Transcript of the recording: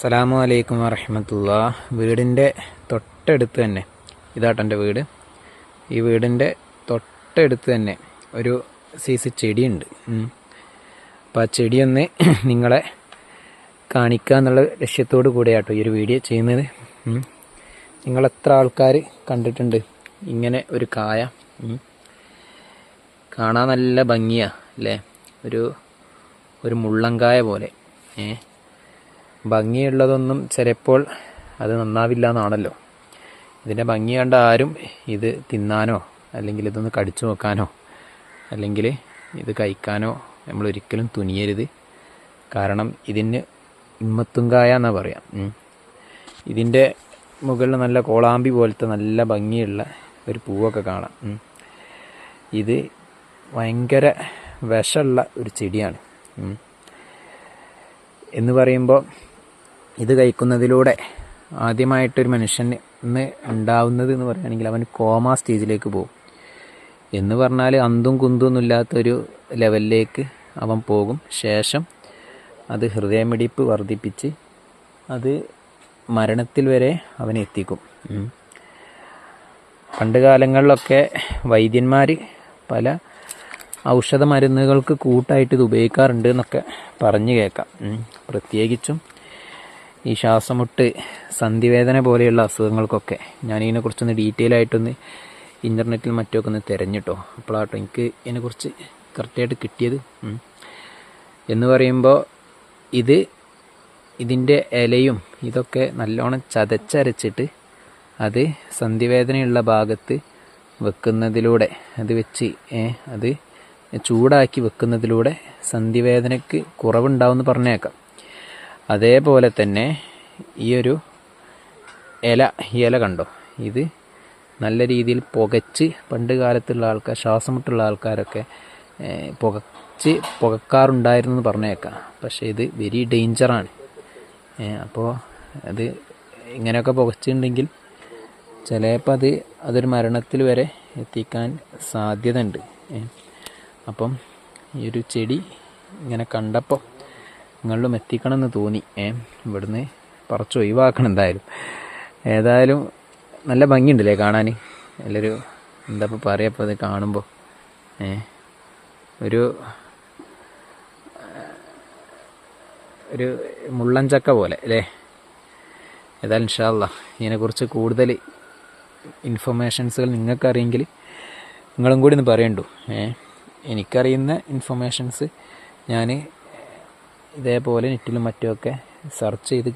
അസ്സലാമു അലൈക്കും വറഹ്മത്തുള്ളാഹി. വീടിൻ്റെ തൊട്ടടുത്ത് തന്നെ ഇതാട്ടോ എൻ്റെ വീട്. ഈ വീടിൻ്റെ തൊട്ടടുത്ത് തന്നെ ഒരു സൈസ് ചെടിയുണ്ട്. അപ്പോൾ ആ ചെടിയൊന്ന് നിങ്ങളെ കാണിക്കുക എന്നുള്ള ലക്ഷ്യത്തോടു കൂടിയാട്ടോ ഈ ഒരു വീഡിയോ ചെയ്യുന്നത്. നിങ്ങളെത്ര ആൾക്കാർ കണ്ടിട്ടുണ്ട് ഇങ്ങനെ ഒരു കായ? കാണാൻ നല്ല ഭംഗിയാണ് അല്ലേ? ഒരു മുള്ളങ്കായ പോലെ. ഭംഗിയുള്ളതൊന്നും ചിലപ്പോൾ അത് നന്നാവില്ല എന്നാണല്ലോ. ഇതിൻ്റെ ഭംഗി കണ്ട ആരും ഇത് തിന്നാനോ അല്ലെങ്കിൽ ഇതൊന്ന് കടിച്ചു നോക്കാനോ അല്ലെങ്കിൽ ഇത് കഴിക്കാനോ നമ്മൾ ഒരിക്കലും തുനിയരുത്. കാരണം ഇതിന് ഇമ്മത്തുങ്കായ എന്നാ പറയാം. ഇതിൻ്റെ മുകളിൽ നല്ല കോളാമ്പി പോലത്തെ നല്ല ഭംഗിയുള്ള ഒരു പൂവൊക്കെ കാണാം. ഇത് ഭയങ്കര വിഷമുള്ള ഒരു ചെടിയാണ് എന്ന് പറയുമ്പോൾ ഇത് കഴിക്കുന്നതിലൂടെ ആദ്യമായിട്ടൊരു മനുഷ്യന് ഉണ്ടാവുന്നത് എന്ന് പറയുകയാണെങ്കിൽ അവൻ കോമ സ്റ്റേജിലേക്ക് പോകും. എന്ന് പറഞ്ഞാൽ അന്തും കുന്തൊന്നും ഇല്ലാത്തൊരു ലെവലിലേക്ക് അവൻ പോകും. ശേഷം അത് ഹൃദയമിടിപ്പ് വർദ്ധിപ്പിച്ച് അത് മരണത്തിൽ വരെ അവനെ എത്തിക്കും. പണ്ട് കാലങ്ങളിലൊക്കെ വൈദ്യന്മാർ പല ഔഷധ മരുന്നുകൾക്ക് കൂട്ടായിട്ട് ഇത് ഉപയോഗിക്കാറുണ്ട് എന്നൊക്കെ പറഞ്ഞു കേൾക്കാം. പ്രത്യേകിച്ചും ഈ ശ്വാസമുട്ട്, സന്ധിവേദന പോലെയുള്ള അസുഖങ്ങൾക്കൊക്കെ ഞാനിതിനെക്കുറിച്ചൊന്ന് ഡീറ്റെയിൽ ആയിട്ടൊന്ന് ഇൻ്റർനെറ്റിൽ മറ്റൊക്കെ ഒന്ന് തിരഞ്ഞിട്ടോ. അപ്പോഴാട്ടോ എനിക്ക് ഇതിനെക്കുറിച്ച് കറക്റ്റായിട്ട് കിട്ടിയത്. എന്ന് പറയുമ്പോൾ ഇതിൻ്റെ ഇലയും ഇതൊക്കെ നല്ലോണം ചതച്ചരച്ചിട്ട് അത് സന്ധിവേദനയുള്ള ഭാഗത്ത് വെക്കുന്നതിലൂടെ അത് ചൂടാക്കി വെക്കുന്നതിലൂടെ സന്ധിവേദനയ്ക്ക് കുറവുണ്ടാവുമെന്ന് പറഞ്ഞേക്കാം. അതേപോലെ തന്നെ ഈ ഇല കണ്ടോ, ഇത് നല്ല രീതിയിൽ പുകച്ച് പണ്ട് കാലത്തുള്ള ആൾക്കാർ, ശ്വാസമുട്ടുള്ള ആൾക്കാരൊക്കെ പുകക്കാറുണ്ടായിരുന്നു എന്ന് പറഞ്ഞേക്കാം. പക്ഷേ ഇത് വെരി ഡേഞ്ചറാണ്. അപ്പോൾ അത് ഇങ്ങനെയൊക്കെ പുകച്ചിട്ടുണ്ടെങ്കിൽ ചിലപ്പോൾ അതൊരു മരണത്തിൽ വരെ എത്തിക്കാൻ സാധ്യത ഉണ്ട്. അപ്പം ഈ ഒരു ചെടി ഇങ്ങനെ കണ്ടപ്പോൾ നിങ്ങളിലും എത്തിക്കണമെന്ന് തോന്നി. ഇവിടുന്ന് പറിച്ച് ഒഴിവാക്കണം ഏതായാലും നല്ല ഭംഗിയുണ്ടല്ലേ കാണാൻ. നല്ലൊരു എന്താ ഇപ്പോൾ പറയുക, അത് കാണുമ്പോൾ ഒരു മുള്ളൻചക്ക പോലെ അല്ലേ? ഏതായാലും ഇൻഷാ അല്ലാഹ് ഇതിനെക്കുറിച്ച് കൂടുതൽ ഇൻഫർമേഷൻസുകൾ നിങ്ങൾക്കറിയെങ്കിൽ നിങ്ങളും കൂടി ഒന്ന് പറയണ്ടു. എനിക്കറിയുന്ന ഇൻഫർമേഷൻസ് ഞാൻ ഇതേപോലെ നെറ്റിലും മറ്റുമൊക്കെ സെർച്ച് ചെയ്ത്